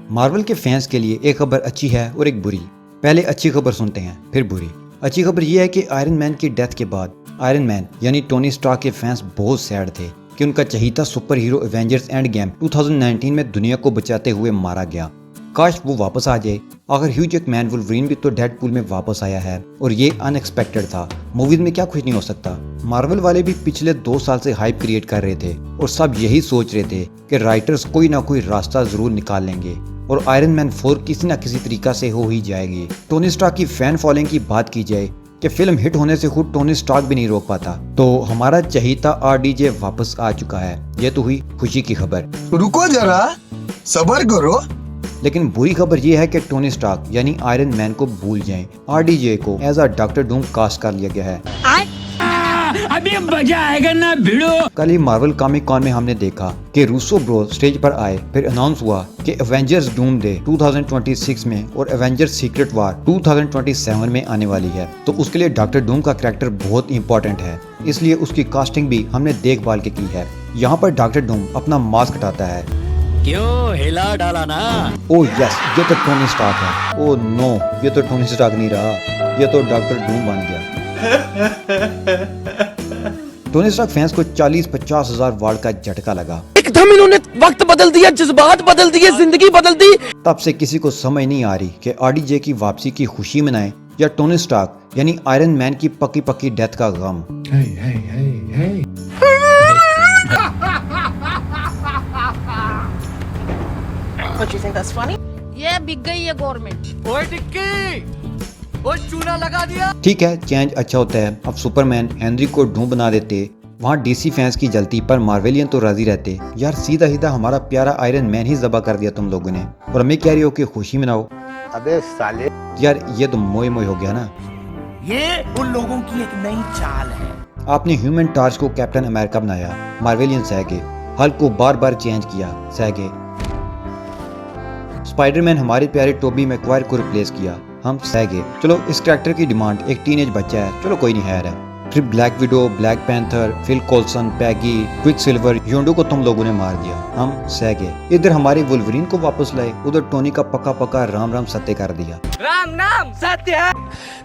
Marvel के fans के लिए एक खबर अच्छी है और एक बुरी। पहले अच्छी खबर सुनते हैं, फिर बुरी। अच्छी खबर यह है कि आयरन मैन की डेथ के बाद आयरन मैन यानी टोनी स्टार्क के फैंस बहुत सैड थे कि उनका चहीता super hero Avengers Endgame 2019 में दुनिया को बचाते हुए मारा गया। काश वो वापस आ जाए। आखिर ह्यू जैकमैन वुल्वरीन भी तो डेडपूल में वापस आया है और ये अनएक्सपेक्टेड था। मूवीज में क्या कुछ नहीं हो सकता। मार्वल वाले भी पिछले 2 साल से हाइप क्रिएट कर रहे थे और सब यही सोच रहे थे कि राइटर्स कोई ना कोई रास्ता जरूर निकाल लेंगे और आयरन मैन 4 किसी न किसी तरीका से हो ही जाएगी। टोनी स्टार्क की फैन फॉलोइंग की बात की जाए कि फिल्म हिट होने से खुद टोनी स्टार्क भी नहीं रोक पाता, तो हमारा चहीता आरडीजे वापस आ चुका है। ये तो हुई खुशी की खबर। रुको जरा, सब्र करो। लेकिन बुरी खबर ये है कि टोनी स्टार्क यानी आयरन मैन को भूल जाएं। आरडीजे को as a doctor Doom cast कर लिया गया है। अभी मजा आएगा ना भिड़ो। कल ही मार्वल कॉमिक कॉन में हमने देखा कि रूसो ब्रो स्टेज पर आए, फिर अनाउंस हुआ कि एवेंजर्स डूम डे 2026 में और एवेंजर्स सीक्रेट वार 2027 में आने वाली है। तो उसके लिए डॉक्टर डूम का कैरेक्टर बहुत इंपॉर्टेंट है, इसलिए उसकी कास्टिंग भी हमने देखभाल के की है। यहाँ पर डॉक्टर डूम अपना मास्क हटाता है। क्यों हिला डाला ना? ओह यस, ये तो टोनी स्टार्क है। ओह नो, ये तो टोनी स्टार्क नहीं रहा, ये तो डॉक्टर डूम बन गया। टोनी स्टार्क फैंस को 40-50 हजार वाट का झटका लगा। एकदम इन्होंने वक्त बदल दिया, जज्बात बदल दिए, जिंदगी बदल दी। तब से किसी को समझ नहीं आ रही कि आरडीजे की वापसी की खुशी मनाएं या टोनी स्टार्क यानी आयरन मैन की पक्की पक्की डेथ का गम। What, you think that's funny? ये बिक गई है गवर्नमेंट। ओए टिक्की, ओए चूना लगा दिया। ठीक है, चेंज अच्छा होता है। अब सुपरमैन हेनरी को ढूंढ बना देते, वहाँ डीसी फैंस की जलती, पर मार्वेलियन तो राजी रहते। यार सीधा सीधा हमारा प्यारा आयरन मैन ही ज़बा कर दिया तुम लोगों ने, और हमें कह रही हो कि खुशी मनाओ। अबे साले, यार ये तो मोए मोए हो गया ना। ये उन लोगों की एक नई चाल है। आपने ह्यूमन टॉर्च को कैप्टन अमेरिका बनाया, मार्वेलियन सह गए। हल्क को बार बार चेंज किया, सह गए। स्पाइडरमैन हमारे प्यारे टोबी मैगवायर को रिप्लेस किया, हम सह गए। चलो इस कैरेक्टर की डिमांड एक टीनेज बच्चा है, चलो कोई नहीं है। फिर Black Widow, Black Panther, Phil Coulson, Peggy, Quicksilver, Yondu को तुम लोगों ने मार दिया, हम सह गए। इधर हमारे वुल्वरीन को वापस लाए, उधर टोनी का पक्का पक्का राम राम सत्य कर दिया। राम नाम सत्य है।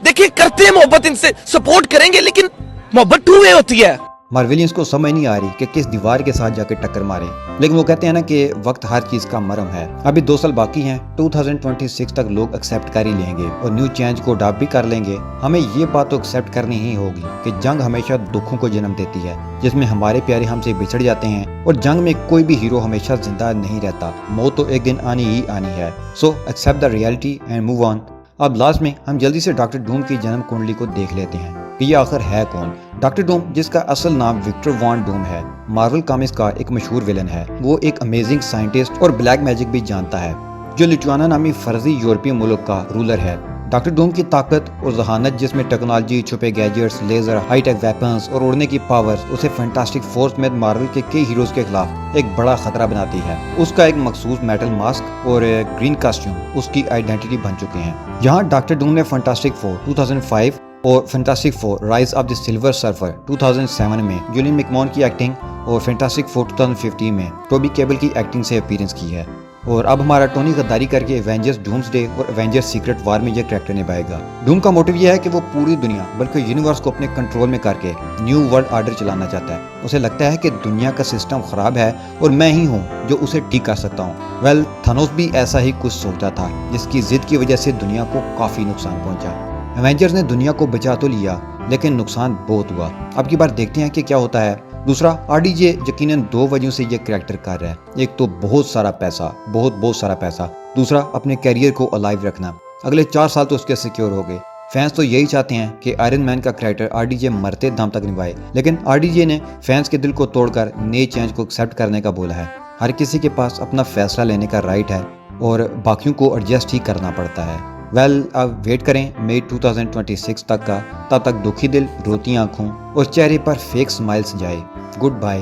देखिए करते हैं मोहब्बत, इनसे सपोर्ट करेंगे, लेकिन मोहब्बत 2 वे होती है। मार्वेलियंस को समझ नहीं आ रही कि किस दीवार के साथ जाके टक्कर मारे, लेकिन वो कहते हैं ना कि वक्त हर चीज का मरहम है। अभी 2 साल बाकी हैं, 2026 तक लोग एक्सेप्ट कर ही लेंगे और न्यू चेंज को अडॉप्ट भी कर लेंगे। हमें ये बात तो एक्सेप्ट करनी ही होगी कि जंग हमेशा दुखों को जन्म देती है, जिसमें हमारे प्यारे हमसे बिछड़ जाते हैं, और जंग में कोई भी हीरो हमेशा जिंदा नहीं रहता। मौत तो एक दिन आनी ही आनी है। So accept the reality and move on. अब लास्ट में हम जल्दी से डॉक्टर डूम की जन्म कुंडली को देख लेते हैं कि ये आखिर है कौन। डॉक्टर डूम, जिसका असल नाम विक्टर वॉन डूम है, मार्वल कॉमिक्स का एक मशहूर विलन है। वो एक अमेजिंग साइंटिस्ट और ब्लैक मैजिक भी जानता है, जो लिट्वाना नामी फर्जी यूरोपीय मुल्क का रूलर है। डॉक्टर डूम की ताकत और जहानत, जिसमें टेक्नोलॉजी, छुपे गैजेट्स, लेजर, हाईटेक वेपन्स और उड़ने की पावर्स, उसे फैंटास्टिक फोर्स में मार्वल के कई हीरोज के खिलाफ एक बड़ा खतरा बनाती है। उसका एक मखसूस मेटल मास्क और ग्रीन कॉस्ट्यूम उसकी आइडेंटिटी बन चुके हैं। यहाँ डॉक्टर डूम ने फैंटास्टिक फोर 2005 और fantastic four rise of the silver surfer 2007 में जुलियन मैकमोहन की एक्टिंग और फैंटास्टिक फोर 2015 में टोबी केबल की एक्टिंग से अपीयरेंस की है। और अब हमारा टोनी गद्दारी करके एवेंजर्स डूम्सडे और एवेंजर्स सीक्रेट वार में यह कैरेक्टर निभाएगा। डूम का मोटिव यह है कि वो पूरी दुनिया बल्कि यूनिवर्स को अपने कंट्रोल में करके न्यू वर्ल्ड ऑर्डर चलाना चाहता है। उसे लगता है कि दुनिया का सिस्टम खराब है और मैं ही हूँ जो उसे ठीक कर सकता हूँ। वेल, थानोस भी ऐसा ही कुछ सोचता था, जिसकी जिद की वजह से दुनिया को काफी नुकसान पहुंचा। एवेंजर्स ने दुनिया को बचा तो लिया, लेकिन नुकसान बहुत हुआ। अब की बार देखते हैं कि क्या होता है। दूसरा, आरडीजे यकीनन 2 वजहों से ये कैरेक्टर कर रहा है। एक तो बहुत सारा पैसा, बहुत सारा पैसा। दूसरा, अपने कैरियर को अलाइव रखना। अगले 4 साल तो उसके सिक्योर हो गए। फैंस तो यही चाहते हैं कि आयरन मैन का कैरेक्टर आरडीजे मरते दम तक निभाए, लेकिन आरडीजे ने फैंस के दिल को तोड़कर नए चेंज को एक्सेप्ट करने का बोला है। हर किसी के पास अपना फैसला लेने का राइट है और बाकियों को एडजस्ट ही करना पड़ता है। वेल, अब वेट करें मई 2026 तक का। तब तक दुखी दिल, रोती आंखों और चेहरे पर फेक स्माइल्स जाए। Good bye.